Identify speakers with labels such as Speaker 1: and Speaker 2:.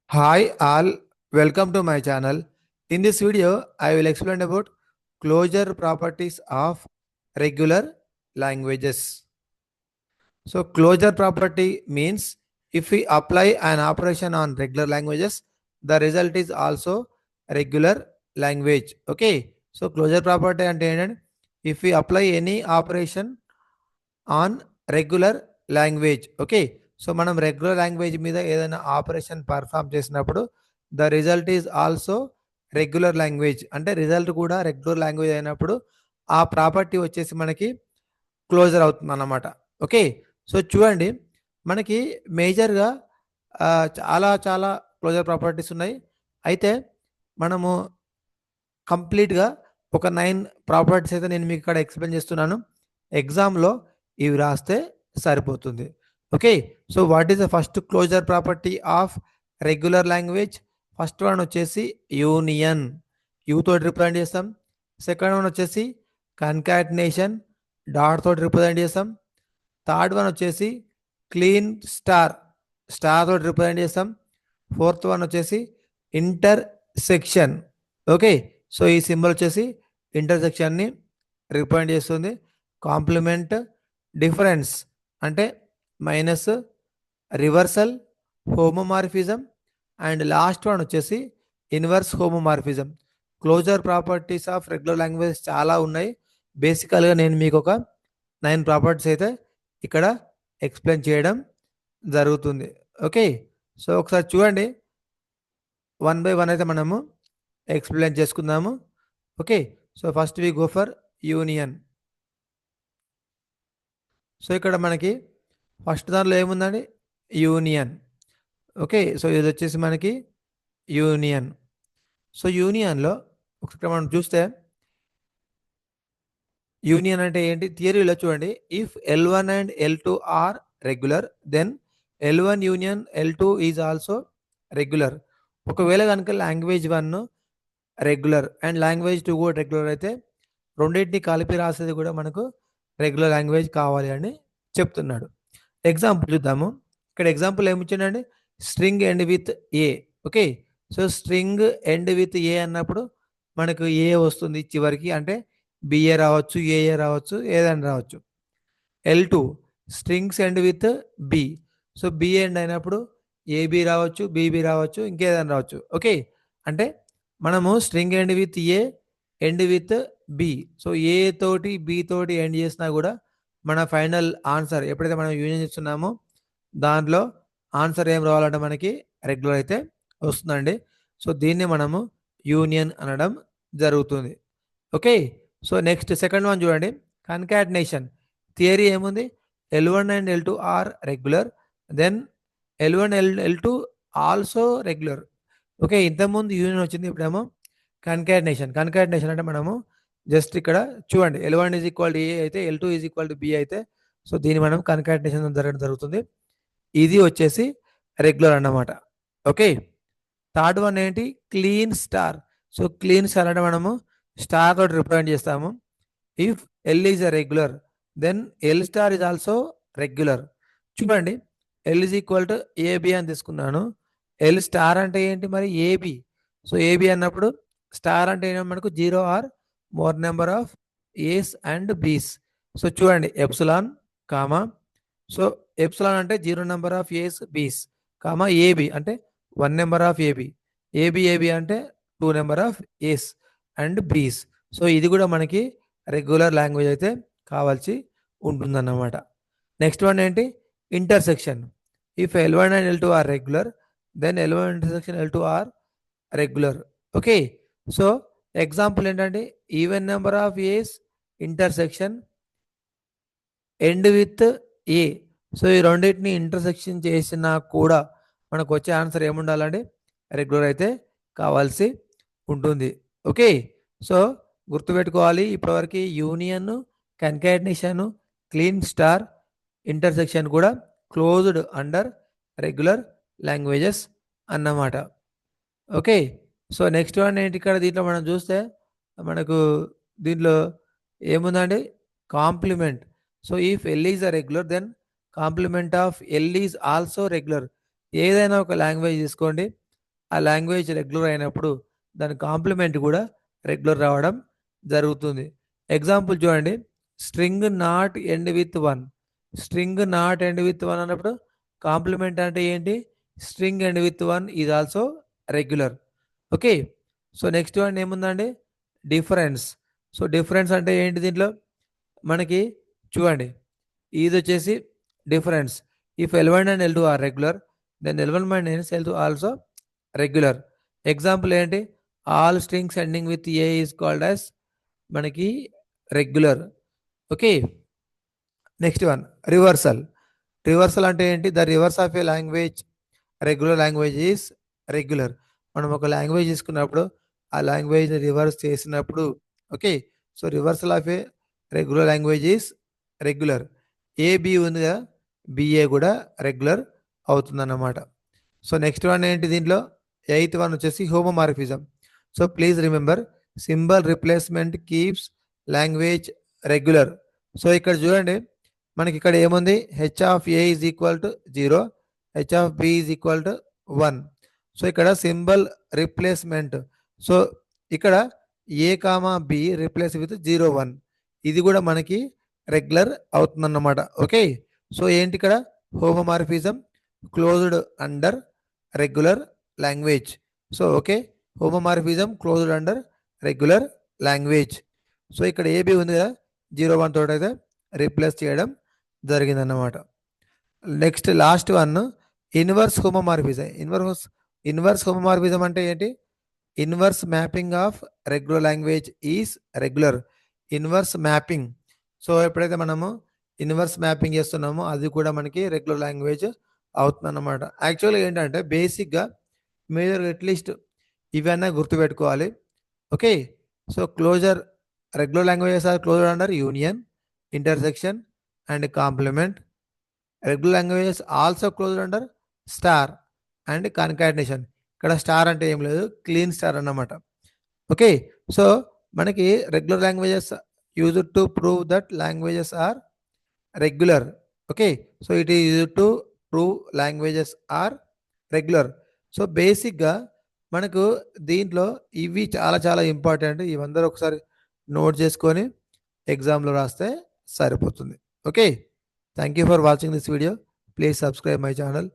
Speaker 1: Hi all, welcome to my channel. In this video, I will explain about closure properties of regular languages. So closure property means if we apply an operation on regular languages, the result is also regular language. Okay. So closure property and if we apply any operation on regular language. Okay. So మనం regular language మీద ఏదైనా operation perform చేసినప్పుడు the result is also regular language. అంటే result కూడా regular language అయినప్పుడు ఆ property వచ్చేసి మనకి క్లోజర్ అవుతుంది అన్నమాట. ఓకే. సో చూడండి, మనకి మేజర్గా చాలా చాలా క్లోజర్ ప్రాపర్టీస్ ఉన్నాయి. అయితే మనము కంప్లీట్గా ఒక 9 ప్రాపర్టీస్ అయితే నేను మీకు ఇక్కడ ఎక్స్ప్లెయిన్ చేస్తున్నాను. ఎగ్జామ్లో ఇవి రాస్తే సరిపోతుంది. Okay. So what is the first closure property of regular language? First one వచ్చేసి యూనియన్, యూ తోటి రిప్రజెంట్ చేస్తాం. సెకండ్ వన్ వచ్చేసి కన్కాటినేషన్, డాట్ తోటి రిప్రజెంట్ చేస్తాం. థర్డ్ వన్ వచ్చేసి క్లీన్ స్టార్, స్టార్ తోటి రిప్రజెంట్ చేస్తాం. ఫోర్త్ వన్ వచ్చేసి ఇంటర్సెక్షన్. ఓకే. సో ఈ సింబల్ వచ్చేసి ఇంటర్సెక్షన్ని రిప్రజెంట్ చేస్తుంది. కాంప్లిమెంట్, డిఫరెన్స్ అంటే minus, reversal, homomorphism and last one వచ్చేసి inverse homomorphism. Closure properties of regular language చాలా ఉన్నాయి. బేసికల్గా నేను మీకు ఒక 9 ప్రాపర్టీస్ అయితే ఇక్కడ ఎక్స్ప్లెయిన్ చేయడం జరుగుతుంది. ఓకే. సో ఒకసారి చూడండి, 1 by 1 అయితే మనము ఎక్స్ప్లెయిన్ చేసుకుందాము. Okay. So first we go for union. So ఇక్కడ మనకి ఫస్ట్ దాంట్లో ఏముందండి? యూనియన్. ఓకే. సో ఇది వచ్చేసి మనకి యూనియన్. సో యూనియన్లో ఒకసారి మనం చూస్తే యూనియన్ అంటే ఏంటి? థియరీలో చూడండి, if L1 and L2 are regular then L1 union L2 is also regular. ఒకవేళ కనుక లాంగ్వేజ్ 1 రెగ్యులర్ అండ్ లాంగ్వేజ్ 2 కూడా రెగ్యులర్ అయితే రెండింటిని కలిపి రాసేది కూడా మనకు రెగ్యులర్ లాంగ్వేజ్ కావాలి అని చెప్తున్నాడు. ఎగ్జాంపుల్ చూద్దాము. ఇక్కడ ఎగ్జాంపుల్ ఏమిచ్చాడండి? String end with A. Okay. So string end with A అన్నప్పుడు మనకు ఏ వస్తుంది చివరికి, అంటే బిఏ రావచ్చు, ఏఏ రావచ్చు, ఏదైనా రావచ్చు. L2 strings end with B. So B end అయినప్పుడు ఏబి రావచ్చు, బీబీ రావచ్చు, ఇంకేదైనా రావచ్చు. ఓకే. అంటే మనము string end with A, end with B. So A తోటి బి తోటి ఎండ్ చేసినా కూడా మన ఫైనల్ ఆన్సర్ ఎప్పుడైతే మనం యూనియన్ చేస్తున్నామో దాంట్లో ఆన్సర్ ఏం రావాలంటే మనకి రెగ్యులర్ అయితే వస్తుందండి. సో దీన్ని మనము యూనియన్ అనడం జరుగుతుంది. Okay. So next second one చూడండి, కన్కాటినేషన్. థియరీ ఏముంది? L1 and L2 are regular then L1 L2 also regular. Okay. ఇంతకుముందు యూనియన్ వచ్చింది, ఇప్పుడేమో కన్కాటినేషన్. కన్కాటినేషన్ అంటే మనము జస్ట్ ఇక్కడ చూడండి, L1 is equal to A అయితే L2 is equal to B అయితే సో దీన్ని మనం కన్కాటినేషన్ జరగడం జరుగుతుంది. ఇది వచ్చేసి రెగ్యులర్ అన్నమాట. ఓకే. థర్డ్ వన్ ఏంటి? Kleene star. So Kleene star అంటే మనము స్టార్ తోటి రిప్రజెంట్ చేస్తాము. If L is a regular then L star is also regular. చూడండి, L is equal to AB అని తీసుకున్నాను. ఎల్ స్టార్ అంటే ఏంటి మరి? ఏబి. సో ఏబి అన్నప్పుడు స్టార్ అంటే ఏంటంటే మనకు 0 or more number of A's and B's. So చూడండి, ఎప్సిలాన్ కామా, సో ఎప్సిలాన్ అంటే 0 నెంబర్ ఆఫ్ ఏస్ బీస్ కామా ఏబి అంటే 1 నెంబర్ ఆఫ్ ఏబి, ఏబి అంటే 2 number of A's and B's. So ఇది కూడా మనకి రెగ్యులర్ లాంగ్వేజ్ అయితే కావాల్సి ఉంటుందన్నమాట. నెక్స్ట్ వన్ ఏంటి? Intersection. If L1 and L2 are regular then L1 intersection L2 are regular. Okay. So example ఏంటంటే even number of A's intersection end with A. So ఈ రెండింటిని ఇంటర్సెక్షన్ చేసినా కూడా మనకు వచ్చే ఆన్సర్ ఏముండాలండి? రెగ్యులర్ అయితే కావాల్సి ఉంటుంది. ఓకే. సో గుర్తుపెట్టుకోవాలి, ఇప్పటివరకు union, concatenation, Kleene star, intersection కూడా క్లోజ్డ్ అండర్ రెగ్యులర్ లాంగ్వేజెస్ అన్నమాట. ఓకే. సో నెక్స్ట్ వన్ ఏంటి? ఇక్కడ దీంట్లో మనం చూస్తే మనకు దీంట్లో ఏముందండి? Complement. So if L is a regular then complement of L is also regular. ఏదైనా ఒక లాంగ్వేజ్ తీసుకోండి, ఆ లాంగ్వేజ్ రెగ్యులర్ అయినప్పుడు దాని కాంప్లిమెంట్ కూడా రెగ్యులర్ రావడం జరుగుతుంది. ఎగ్జాంపుల్ చూడండి, string not end with one. String not end with one అన్నప్పుడు కాంప్లిమెంట్ అంటే ఏంటి? String end with one is also regular. Okay, so next one ఏముందండి? డిఫరెన్స్. సో డిఫరెన్స్ అంటే ఏంటి? దీంట్లో మనకి చూడండి, ఇది వచ్చేసి difference. If L1 and L2 are regular, then L1 minus L2 also regular. Example ఏంటి? All strings ending with A is called as మనకి regular. Okay, next one reversal. Reversal అంటే ఏంటి? The reverse of a language regular language is regular. మనం ఒక language తీసుకున్నప్పుడు ఆ language reverse చేసినప్పుడు, okay, so reversal of a regular language is regular. AB ఉంది కదా, బిఏ కూడా రెగ్యులర్ అవుతుందన్నమాట. సో నెక్స్ట్ వన్ ఏంటి? దీంట్లో ఎయిత్ వన్ వచ్చేసి homomorphism. So please remember, symbol replacement keeps language regular. So ఇక్కడ చూడండి, మనకి ఇక్కడ ఏముంది? H of A is equal to 0, H of B is equal to 1. So ఇక్కడ సింబల్ రిప్లేస్మెంట్. సో ఇక్కడ A comma B replace with 0, 1, ఇది కూడా మనకి రెగ్యులర్ అవుతుందన్నమాట. ఓకే, సో ఏంటి ఇక్కడ? Homomorphism closed under regular language. So okay, homomorphism closed under regular language. So ఇక్కడ AB ఉంది కదా, 0, 1 తోటి అయితే రీప్లేస్ చేయడం జరిగిందన్నమాట. Next last one inverse homomorphism. Inverse homomorphism అంటే ఏంటి? Inverse mapping of regular language is regular. Inverse mapping. So ఎప్పుడైతే మనము ఇన్వర్స్ మ్యాపింగ్ చేస్తున్నామో అది కూడా మనకి రెగ్యులర్ లాంగ్వేజ్ అవుతుందన్నమాట. యాక్చువల్గా ఏంటంటే బేసిక్గా మీరు అట్లీస్ట్ ఇవన్నీ గుర్తుపెట్టుకోవాలి. Okay, so closure regular languages are closed under union, intersection and complement. Regular languages also closed under star and concatenation. ఇక్కడ స్టార్ అంటే ఏం లేదు, క్లీన్ స్టార్ అన్నమాట. ఓకే, సో మనకి regular languages used to prove that languages are regular. Okay, so it is used to prove languages are regular. So బేసిక్గా మనకు దీంట్లో ఇవి చాలా చాలా ఇంపార్టెంట్. ఇవందరూ ఒకసారి నోట్ చేసుకొని ఎగ్జామ్లో రాస్తే సరిపోతుంది. Okay, thank you for watching this video. Please subscribe my channel.